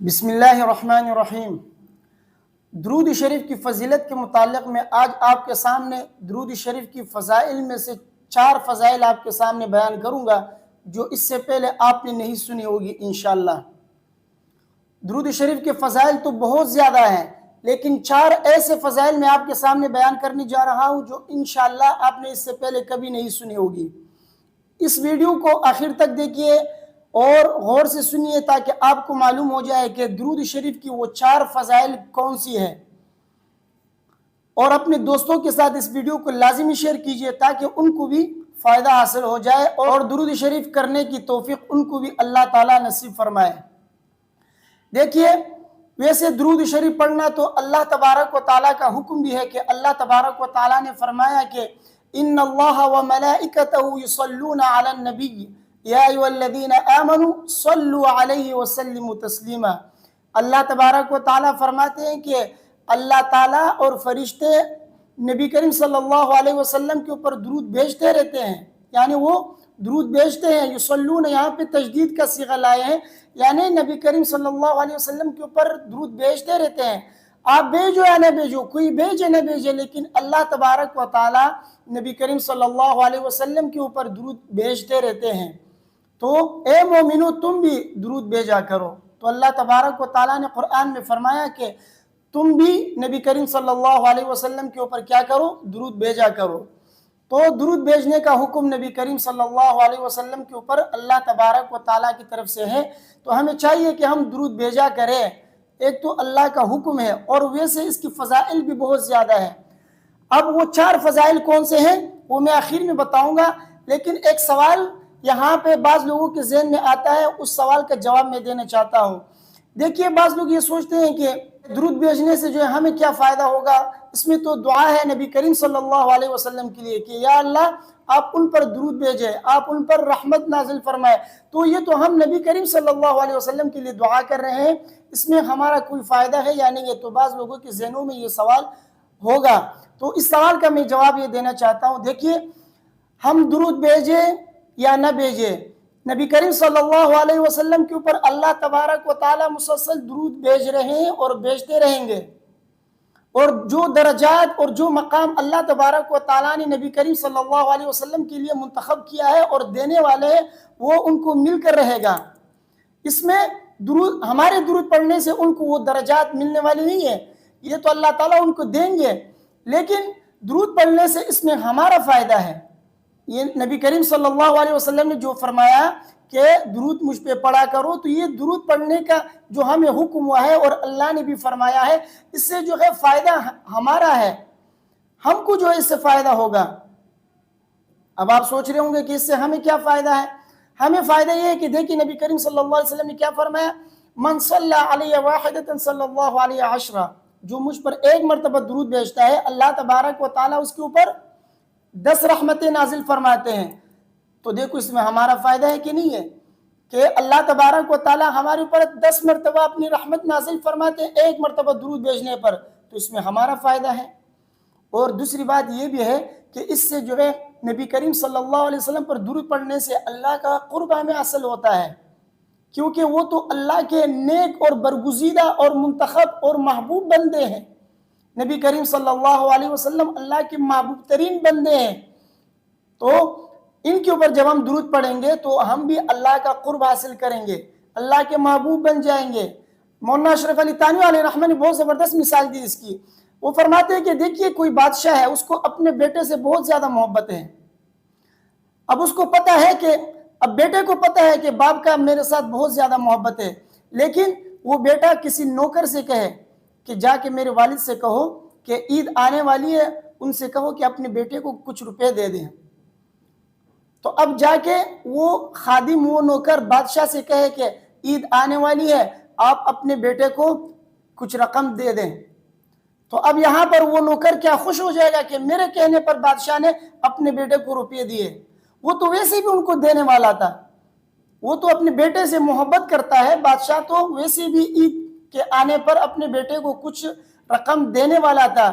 بسم اللہ الرحمن الرحیم۔ درود شریف کی فضیلت کے متعلق میں آج آپ کے سامنے درود شریف کی فضائل میں سے 4 فضائل آپ کے سامنے بیان کروں گا جو اس سے پہلے آپ نے نہیں سنی ہوگی انشاءاللہ۔ درود شریف کے فضائل تو بہت زیادہ ہیں، لیکن 4 ایسے فضائل میں آپ کے سامنے بیان کرنے جا رہا ہوں جو انشاءاللہ آپ نے اس سے پہلے کبھی نہیں سنی ہوگی۔ اس ویڈیو کو آخر تک دیکھیے اور غور سے سنیے تاکہ آپ کو معلوم ہو جائے کہ درود شریف کی وہ 4 فضائل کون سی ہیں، اور اپنے دوستوں کے ساتھ اس ویڈیو کو لازمی شیئر کیجئے تاکہ ان کو بھی فائدہ حاصل ہو جائے اور درود شریف کرنے کی توفیق ان کو بھی اللہ تعالیٰ نصیب فرمائے۔ دیکھیے، ویسے درود شریف پڑھنا تو اللہ تبارک و تعالیٰ کا حکم بھی ہے کہ اللہ تبارک و تعالیٰ نے فرمایا کہ ان اللہ و ملائکتہ یصلون علی النبی یا ایھا الذین آمنوا صلوا علیہ وسلموا تسلیما۔ اللہ تبارک و تعالیٰ فرماتے ہیں کہ اللہ تعالیٰ اور فرشتے نبی کریم صلی اللہ علیہ وسلم کے اوپر درود بھیجتے رہتے ہیں، یعنی وہ درود بھیجتے ہیں۔ یصلون یہاں پہ تجدید کا صیغہ لائے ہیں، یعنی نبی کریم صلی اللہ علیہ وسلم کے اوپر درود بھیجتے رہتے ہیں۔ آپ بھیجو یا نہ بھیجو، کوئی بھیجے نہ بھیجے، لیکن اللہ تبارک و تعالیٰ نبی کریم صلی اللہ علیہ وسلم کے اوپر درود بھیجتے رہتے ہیں۔ تو اے مومنو، تم بھی درود بھیجا کرو۔ تو اللہ تبارک و تعالیٰ نے قرآن میں فرمایا کہ تم بھی نبی کریم صلی اللہ علیہ وسلم کے اوپر کیا کرو؟ درود بھیجا کرو۔ تو درود بھیجنے کا حکم نبی کریم صلی اللہ علیہ وسلم کے اوپر اللہ تبارک و تعالیٰ کی طرف سے ہے، تو ہمیں چاہیے کہ ہم درود بھیجا کریں۔ ایک تو اللہ کا حکم ہے، اور ویسے اس کی فضائل بھی بہت زیادہ ہے۔ اب وہ 4 فضائل کون سے ہیں وہ میں آخر میں بتاؤں گا، لیکن ایک سوال یہاں پہ بعض لوگوں کے ذہن میں آتا ہے، اس سوال کا جواب میں دینا چاہتا ہوں۔ دیکھیے، بعض لوگ یہ سوچتے ہیں کہ درود بھیجنے سے جو ہے ہمیں کیا فائدہ ہوگا، اس میں تو دعا ہے نبی کریم صلی اللہ علیہ وسلم کے لیے کہ یا اللہ آپ ان پر درود بھیجے، آپ ان پر رحمت نازل فرمائے، تو یہ تو ہم نبی کریم صلی اللہ علیہ وسلم کے لیے دعا کر رہے ہیں، اس میں ہمارا کوئی فائدہ ہے یا نہیں ہے؟ تو بعض لوگوں کے ذہنوں میں یہ سوال ہوگا، تو اس سوال کا میں جواب یہ دینا چاہتا ہوں۔ دیکھیے، ہم درود بھیجے یا نہ بھیجے، نبی کریم صلی اللہ علیہ وسلم کے اوپر اللہ تبارک و تعالیٰ مسلسل درود بھیج رہے ہیں اور بھیجتے رہیں گے، اور جو درجات اور جو مقام اللہ تبارک و تعالیٰ نے نبی کریم صلی اللہ علیہ وسلم کے لیے منتخب کیا ہے اور دینے والے ہیں، وہ ان کو مل کر رہے گا۔ اس میں درود، ہمارے درود پڑھنے سے ان کو وہ درجات ملنے والی نہیں ہے، یہ تو اللہ تعالیٰ ان کو دیں گے، لیکن درود پڑھنے سے اس میں ہمارا فائدہ ہے۔ یہ نبی کریم صلی اللہ علیہ وسلم نے جو فرمایا کہ درود مجھ پہ پڑھا کرو، تو یہ درود پڑھنے کا جو ہمیں حکم ہوا ہے اور اللہ نے بھی فرمایا ہے، اس سے جو ہے فائدہ ہمارا ہے، ہم کو جو ہے اس سے فائدہ ہوگا۔ اب آپ سوچ رہے ہوں گے کہ اس سے ہمیں کیا فائدہ ہے؟ ہمیں فائدہ یہ ہے کہ دیکھیں نبی کریم صلی اللہ علیہ وسلم نے کیا فرمایا، من صلی علیہ واحدۃ صلی اللہ علیہ عشرہ، جو مجھ پر ایک مرتبہ درود بھیجتا ہے، اللہ تبارک و تعالیٰ اس کے اوپر 10 رحمتیں نازل فرماتے ہیں۔ تو دیکھو، اس میں ہمارا فائدہ ہے کہ نہیں ہے کہ اللہ تبارک و تعالیٰ ہمارے اوپر 10 مرتبہ اپنی رحمت نازل فرماتے ہیں ایک مرتبہ درود بھیجنے پر، تو اس میں ہمارا فائدہ ہے۔ اور دوسری بات یہ بھی ہے کہ اس سے جو ہے نبی کریم صلی اللہ علیہ وسلم پر درود پڑھنے سے اللہ کا قرب ہمیں حاصل ہوتا ہے، کیونکہ وہ تو اللہ کے نیک اور برگزیدہ اور منتخب اور محبوب بندے ہیں۔ نبی کریم صلی اللہ علیہ وسلم اللہ کے محبوب ترین بندے ہیں، تو ان کے اوپر جب ہم درود پڑھیں گے تو ہم بھی اللہ کا قرب حاصل کریں گے، اللہ کے محبوب بن جائیں گے۔ مولانا اشرف علی تھانوی علیہ رحمہ نے بہت زبردست مثال دی اس کی۔ وہ فرماتے ہیں کہ دیکھیے، کوئی بادشاہ ہے، اس کو اپنے بیٹے سے بہت زیادہ محبت ہے۔ اب اس کو پتہ ہے کہ اب بیٹے کو پتہ ہے کہ باپ کا میرے ساتھ بہت زیادہ محبت ہے، لیکن وہ بیٹا کسی نوکر سے کہے کہ جا کے میرے والد سے کہو کہ عید آنے والی ہے، ان سے کہو کہ اپنے بیٹے کو کچھ روپے دے دیں۔ تو اب جا کے وہ خادم، وہ نوکر بادشاہ سے کہے کہ عید آنے والی ہے، آپ اپنے بیٹے کو کچھ رقم دے دیں، تو اب یہاں پر وہ نوکر کیا خوش ہو جائے گا کہ میرے کہنے پر بادشاہ نے اپنے بیٹے کو روپے دیے۔ وہ تو ویسے بھی ان کو دینے والا تھا، وہ تو اپنے بیٹے سے محبت کرتا ہے، بادشاہ تو ویسے بھی عید کے آنے پر اپنے بیٹے کو کچھ رقم دینے والا تھا،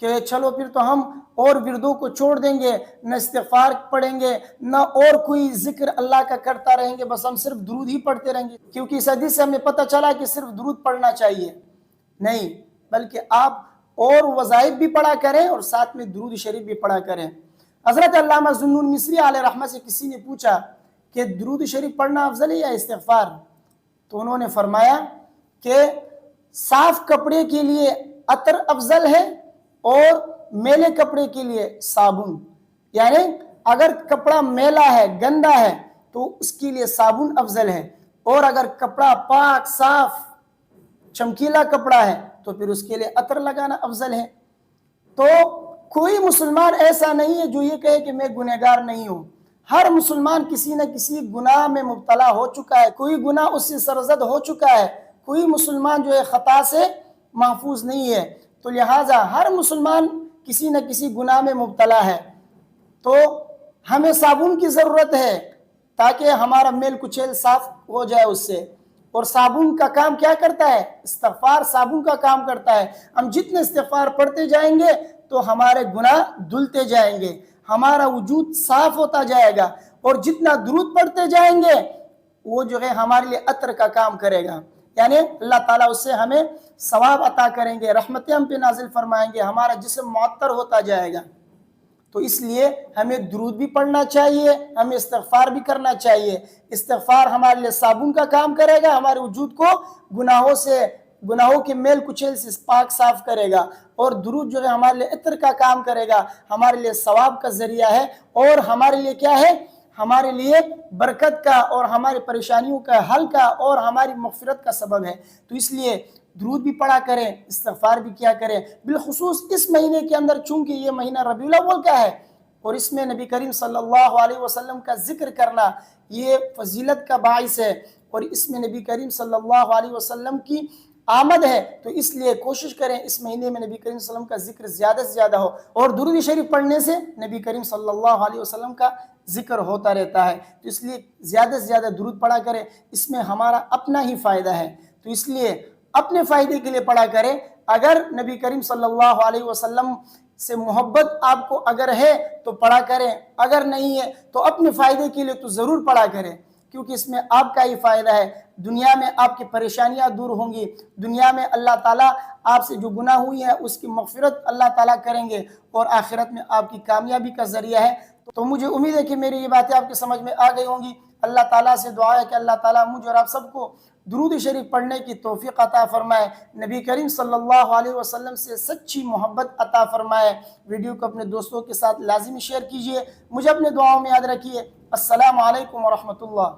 کہ چلو پھر تو ہم اور وردوں کو چھوڑ دیں گے، نہ استغفار پڑھیں گے، نہ اور کوئی ذکر اللہ کا کرتا رہیں گے، بس ہم صرف درود ہی پڑھتے رہیں گے، کیونکہ اس حدیث سے ہمیں پتہ چلا کہ صرف درود پڑھنا چاہیے۔ نہیں، بلکہ آپ اور وظائف بھی پڑھا کریں اور ساتھ میں درود شریف بھی پڑھا کریں۔ حضرت علامہ ذوالنون مصری علیہ رحمہ سے کسی نے پوچھا کہ درود شریف پڑھنا افضل ہے یا استغفار؟ تو انہوں نے فرمایا کہ صاف کپڑے کے لیے عطر افضل ہے اور میلے کپڑے کے لیے صابن، یعنی اگر کپڑا میلا ہے، گندا ہے، تو اس کے لیے صابن افضل ہے، اور اگر کپڑا پاک صاف چمکیلا کپڑا ہے تو پھر اس کے لیے عطر لگانا افضل ہے۔ تو کوئی مسلمان ایسا نہیں ہے جو یہ کہے کہ میں گنہگار نہیں ہوں۔ ہر مسلمان کسی نہ کسی گناہ میں مبتلا ہو چکا ہے، کوئی گناہ اس سے سرزد ہو چکا ہے، کوئی مسلمان جو ہے خطا سے محفوظ نہیں ہے، تو لہٰذا ہر مسلمان کسی نہ کسی گناہ میں مبتلا ہے۔ تو ہمیں صابن کی ضرورت ہے تاکہ ہمارا میل کچیل صاف ہو جائے اس سے، اور صابن کا کام کیا کرتا ہے؟ استغفار صابن کا کام کرتا ہے۔ ہم جتنے استغفار پڑھتے جائیں گے تو ہمارے گناہ دھلتے جائیں گے، ہمارا وجود صاف ہوتا جائے گا، اور جتنا درود پڑھتے جائیں گے وہ جو ہے ہمارے لیے عطر کا کام کرے گا، یعنی اللہ تعالیٰ اس سے ہمیں ثواب عطا کریں گے، رحمتیں ہم پہ نازل فرمائیں گے، ہمارا جسم معطر ہوتا جائے گا۔ تو اس لیے ہمیں درود بھی پڑھنا چاہیے، ہمیں استغفار بھی کرنا چاہیے۔ استغفار ہمارے لیے صابن کا کام کرے گا، ہمارے وجود کو گناہوں کے میل کچیل سے پاک صاف کرے گا، اور درود جو ہے ہمارے لیے عطر کا کام کرے گا، ہمارے لیے ثواب کا ذریعہ ہے، اور ہمارے لیے کیا ہے؟ ہمارے لیے برکت کا اور ہماری پریشانیوں کا حل کا اور ہماری مغفرت کا سبب ہے۔ تو اس لیے درود بھی پڑھا کریں، استغفار بھی کیا کریں، بالخصوص اس مہینے کے اندر، چونکہ یہ مہینہ ربیع الاول کا ہے اور اس میں نبی کریم صلی اللہ علیہ وسلم کا ذکر کرنا یہ فضیلت کا باعث ہے، اور اس میں نبی کریم صلی اللہ علیہ وسلم کی آمد ہے، تو اس لیے کوشش کریں اس مہینے میں نبی کریم صلی اللہ علیہ وسلم کا ذکر زیادہ سے زیادہ ہو، اور درود شریف پڑھنے سے نبی کریم صلی اللہ علیہ وسلم کا ذکر ہوتا رہتا ہے، تو اس لیے زیادہ سے زیادہ درود پڑھا کریں، اس میں ہمارا اپنا ہی فائدہ ہے، تو اس لیے اپنے فائدے کے لیے پڑھا کریں۔ اگر نبی کریم صلی اللہ علیہ وسلم سے محبت آپ کو اگر ہے تو پڑھا کریں، اگر نہیں ہے تو اپنے فائدے کے لیے تو ضرور پڑھا کریں، کیونکہ اس میں آپ کا ہی فائدہ ہے، دنیا میں آپ کی پریشانیاں دور ہوں گی، دنیا میں اللہ تعالیٰ آپ سے جو گناہ ہوئی ہے اس کی مغفرت اللہ تعالیٰ کریں گے، اور آخرت میں آپ کی کامیابی کا ذریعہ ہے۔ تو مجھے امید ہے کہ میری یہ باتیں آپ کے سمجھ میں آ گئی ہوں گی۔ اللہ تعالیٰ سے دعا ہے کہ اللہ تعالیٰ مجھ اور آپ سب کو درود شریف پڑھنے کی توفیق عطا فرمائے، نبی کریم صلی اللہ علیہ وسلم سے سچی محبت عطا فرمائے۔ ویڈیو کو اپنے دوستوں کے ساتھ لازمی شیئر کیجئے، مجھے اپنے دعاؤں میں یاد رکھیے۔ السلام علیکم ورحمۃ اللہ۔